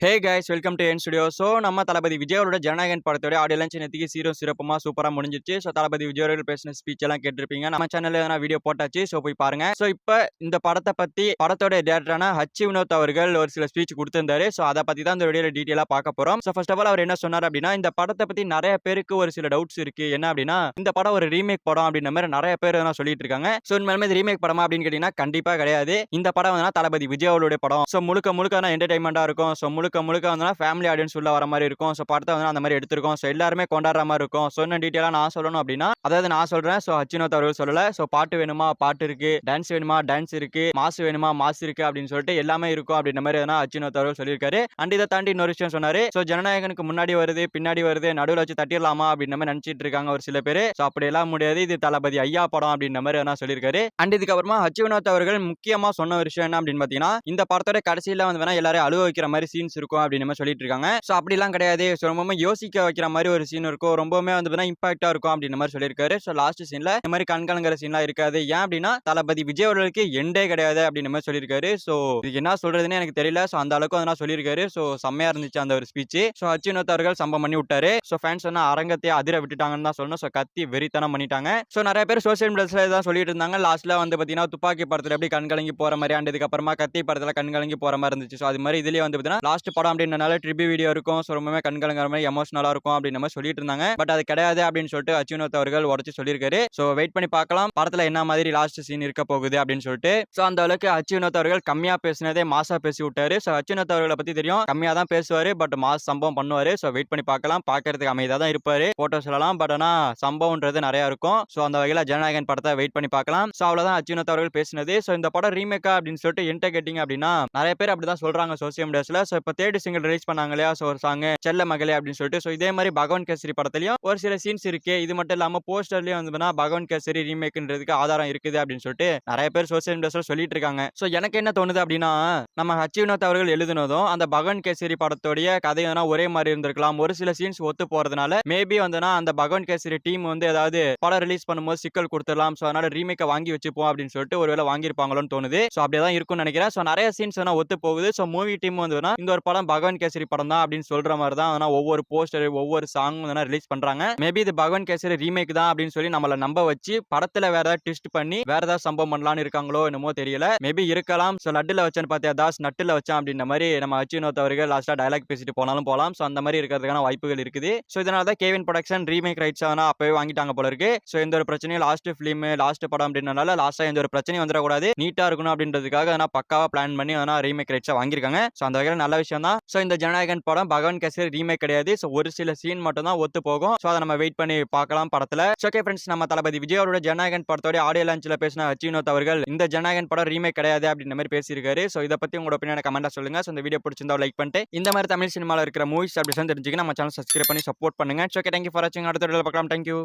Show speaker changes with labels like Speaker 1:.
Speaker 1: Hey guys welcome to N studio. So நம்ம தளபதி விஜய் அவரோட ஜனநாயகன் படத்தோட ஆடியோ லான்ச் நேற்றுக்கு சீரும் சிறப்புமா சூப்பராக முடிஞ்சிச்சு. ஸோ தளபதி விஜய் அவர்கள் பேசின ஸ்பீச் எல்லாம் கேட்டிருப்பீங்க. நம்ம சேனலில் நான் வீடியோ போட்டாச்சு. ஸோ போய் பாருங்க. ஸோ இப்போ இந்த படத்தை பற்றி படத்தோட டேரக்டரான ஹச்சி வினோத் அவர்கள் ஒரு சில ஸ்பீச் கொடுத்திருந்தாரு. ஸோ அதை பற்றி தான் இந்த வீடியோல டீட்டெயிலாக பார்க்க போகிறோம். So first of all our என்ன சொன்னார் அப்படின்னா, இந்த படத்தை பற்றி நிறைய பேருக்கு ஒரு சில டவுட்ஸ் இருக்கு. என்ன அப்படின்னா, இந்த படம் ஒரு ரீமேக் படம் அப்படின்ற மாதிரி நிறைய பேர் சொல்லிட்டு இருக்காங்க. ஸோ உண்மையிலுமே இது ரீமேக் படமா அப்படின்னு கேட்டீங்கன்னா கண்டிப்பாக கிடையாது. இந்த படம் வந்து தளபதி விஜய் அவருடைய படம். ஸோ முழுக்க முழுக்க என்டர்டைன்மெண்ட்டாக இருக்கும். ஸோ முழுக்க வந்து ஃபேமிலி ஆடியன்ஸ் உள்ள வர மாதிரி இருக்கும். ஸோ படத்தை வந்து அந்த மாதிரி எடுத்திருக்கோம். ஸோ எல்லாருமே கொண்டாடுற மாதிரி இருக்கும். ஸோ இன்னும் டீட்டெயிலாக நான் சொல்லணும் அப்படின்னா, அதாவது நான் சொல்றேன். ஸோ ஹச்சினோத் அவர்கள் சொல்லல. ஸோ பாட்டு வேணுமா பாட்டு இருக்கு, டான்ஸ் வேணுமா டான்ஸ் இருக்கு, மாசு வேணுமா மாசு இருக்கு அப்படின்னு சொல்லிட்டு எல்லாமே இருக்கும் அப்படின்ற மாதிரி ஹச்சினோத் அவர்கள் சொல்லியிருக்காரு. அண்ட் இதை தாண்டி இன்னொரு விஷயம் சொன்னாரு. ஸோ ஜனநாயகனுக்கு முன்னாடி வருது பின்னாடி வருது நடுவில் வச்சு தட்டிடலாமா அப்படின்ற மாதிரி நினைச்சிட்டு இருக்காங்க ஒரு சில பேர். ஸோ அப்படி எல்லாம் முடியாது, இது தளபதி ஐயா படம் அப்படின்ற மாதிரி சொல்லியிருக்காரு. அண்ட் இதுக்கப்புறமா ஹச்சினோத் அவர்கள் முக்கியமா சொன்ன ஒரு விஷயம் என்ன அப்படின்னு பாத்தீங்கன்னா, இந்த படத்தோட கடைசியில வந்து எல்லாரும் அழுவ வைக்கிற மாதிரி சீன்ஸ் இருக்கும் அப்படின்னு சொல்லிட்டு இருக்காங்க. சோ அப்படிலாம் கிடையாது. சோ ரொம்பவே யோசிக்க வைக்கிற மாதிரி ஒரு சீன் இருக்கும். ரொம்பவே வந்து இம்பாக்டா இருக்கும் அப்படின்ற மாதிரி சொல்லியிருக்காரு. சோ லாஸ்ட் சீன்ல இந்த மாதிரி கண்கலங்கிற சீன்லாம் இருக்காது. ஏன் அப்படின்னா தளபதி விஜய் அவர்களுக்கு எண்டே கிடையாது அப்படின்ற மாதிரி சொல்லியிருக்காரு. சோ இதுக்கு என்ன சொல்றதுன்னு எனக்கு தெரியல. சோ அந்த அளவுக்கு வந்து சொல்லியிருக்காரு. சோ செம்மையா இருந்துச்சு அந்த ஒரு ஸ்பீச். சோ ஹச்சினோத் அவர்கள் சம்பவம் பண்ணி விட்டாரு. சோ ஃபேன்ஸ் அரங்கத்தை அதிர விட்டுட்டாங்கன்னு தான் சொல்லணும். சோ கத்தி வெறித்தனம் பண்ணிட்டாங்க. சோ நிறைய பேர் சோசியல் மீடியாஸ்ல தான் சொல்லிட்டு இருந்தாங்க. லாஸ்ட்ல வந்து பாத்தீங்கன்னா துப்பாக்கி படத்துல எப்படி கண்கலங்கி போற மாதிரி, அண்ட் இதுக்கு அப்புறமா கத்தி படத்துல கண்கலங்கி போற மாதிரி இருந்துச்சு. சோ அது மாதிரி இதுலயே வந்து பாத்தீங்கன்னா லாஸ்ட் படம் அப்படின்றனால ட்ரிபியூட் வீடியோ இருக்கும். ஸோ ரொம்பவே கண்கலங்கிற மாதிரி எமோஷனலா இருக்கும் அப்படின்னு நம்ம சொல்லிட்டு இருந்தாங்க. பட் அது கிடையாது அப்படின்னு சொல்லிட்டு ஹச்சினோத் அவர்கள் உடச்சு சொல்லியிருக்காரு. ஸோ வெயிட் பண்ணி பார்க்கலாம் படத்துல என்ன மாதிரி லாஸ்ட் சீன் இருக்க போகுது அப்படின்னு சொல்லிட்டு. ஸோ அந்த அளவுக்கு ஹச்சினோத் அவர்கள் கம்மியா பேசினதே மாசா பேசி விட்டாரு. ஸோ ஹச்சினோத் அவர்களை பத்தி தெரியும், கம்மியா தான் பேசுவாரு, பட் மாஸ் சம்பவம் பண்ணுவாரு. ஸோ வெயிட் பண்ணி பார்க்கலாம். பார்க்கறதுக்கு அமைதியா தான் இருப்பாரு, போட்டோ சொல்லலாம், பட் ஆனா சம்பவம்ன்றது நிறைய இருக்கும். ஸோ அந்த வகையில ஜனநாயகன் படத்தை வெயிட் பண்ணி பார்க்கலாம். ஸோ அவ்வளவுதான் ஹச்சினோத் அவர்கள் பேசினது. ஸோ இந்த படம் ரீமேக்கா அப்படின்னு சொல்லிட்டு என்கிட்ட கேட்டிங்க அப்படின்னா நிறைய பேர் அப்படிதான் சொல்றாங்க சோசியல் மீடியாஸ்ல. ஸோ இப்போ தேர்ட் சிங்கிள் ரிலீஸ் பண்ணாங்க இல்லையா, ஸோ ஒரு சாங் செல்ல மகளே அப்படின்னு சொல்லிட்டு. ஸோ இதே மாதிரி பகவான் கேசரி படத்துலயும் ஒரு சில சீன்ஸ் இருக்கு. இது மட்டும் இல்லாம போஸ்டர்லயும் வந்து பகவான் கேசரி ரீமேக்ன்றதுக்கு ஆதாரம் இருக்குது அப்படின்னு சொல்லிட்டு நிறைய பேர் சோசியல் மீடியாஸ்ல சொல்லிட்டு இருக்காங்க. ஸோ எனக்கு என்ன தோணுது அப்படின்னா, நம்ம ஹச்சினோத் அவர்கள் எழுதுனதும் அந்த பகவான் கேசரி படத்தோடைய கதை ஒரே மாதிரி இருந்திருக்கலாம். ஒரு சில சீன்ஸ் ஒத்து போறதுனால மேபி அந்த பகவான் கேசரி டீம் வந்து ஏதாவது படம் ரிலீஸ் பண்ணும்போது சிக்கல் கொடுத்துடலாம். ஸோ அதனால ரீமேக்கை வாங்கி வச்சுப்போம் அப்படின்னு சொல்லிட்டு ஒருவேளை வாங்கியிருப்பாங்களோன்னு தோணுது. ஸோ அப்படியே இருக்கும்னு நினைக்கிறேன். ஸோ நிறைய சீன்ஸ் ஒத்து போகுது. ஸோ மூவி டீம் வந்து இந்த ஒரு படம் பகவான் கேசரி படம் தான் அப்படின்னு சொல்ற மாதிரி தான் ஒவ்வொரு போஸ்டர் ஒவ்வொரு சாங் ரிலீஸ் பண்றாங்க. மேபி இது பகவான் கேசரி ரீமேக் தான் அப்படின்னு சொல்லி நம்மள நம்ப வச்சு படத்துல வேற ஏதாவது ட்விஸ்ட் பண்ணி வேற ஏதாவது சம்பவம் பண்ணலாம்னு இருக்காங்களோ என்னமோ தெரியல. மேபி இருக்கலாம். சோ லட்டுல வச்சேன்னு பார்த்தியா தாஸ் நட்டுல வச்சான் அப்படின்ற மாதிரி நம்ம ஹச்சினோத் அவர்கள் லாஸ்டா டயலாக் பேசிட்டு போனாலும் போலாம். சோ அந்த மாதிரி இருக்கிறதுக்கான வாய்ப்புகள் இருக்குது. சோ இதனால தான் கேவின் ப்ரொடக்ஷன் ரீமேக் ரைட்ஸ் அப்பவே வாங்கிட்டாங்க போல இருக்கு. சோ எந்த ஒரு பிரச்சனையும் லாஸ்ட் பிலிம் லாஸ்ட் படம் அப்படின்றனால லாஸ்டா எந்த ஒரு பிரச்சனையும் வந்துடக்கூடாது, நீட்டா இருக்கணும் அப்படின்றதுக்காக பக்காவா பிளான் பண்ணி ரீமேக் ரைட்ஸ் வாங்கியிருக்காங்க. சோ அந்த வகையில நல்ல விஷயம் தான். சோ இந்த ஜனநாயகன் படம் பகவான் கேசரி ரீமேக் கிடையாது. சோ ஒரு சில சீன் மட்டும் தான் ஒத்து போகும். சோ அதை நம்ம வெயிட் பண்ணி பார்க்கலாம் படத்துல. ஓகே ஃப்ரெண்ட்ஸ், நம்ம தளபதி விஜய் அவரோட ஜனநாயகன் படத்தோட ஆடியோ லான்ச்ல பேசின ஹச்சினோத் அவர்கள் இந்த ஜனநாயகன் படம் ரீமேக் கிடையாது அப்படின்ற மாதிரி பேசியிருக்காரு. சோ இதை பத்தி உங்களோட ஒப்பீனியனை கமெண்டா சொல்லுங்க. சோ இந்த வீடியோ பிடிச்சிருந்தா லைக் பண்ணிட்டு இந்த மாதிரி தமிழ் சினிமால இருக்கிற மூவிஸ் அப்டேட்ஸ் தெரிஞ்சுக்க நம்ம சேனல் சப்ஸ்கிரைப் பண்ணி சப்போர்ட் பண்ணுங்க. ஓகே, தேங்க்யூ ஃபார் வாட்சிங். அடுத்த வீடியோல பார்க்கலாம். தேங்க்யூ.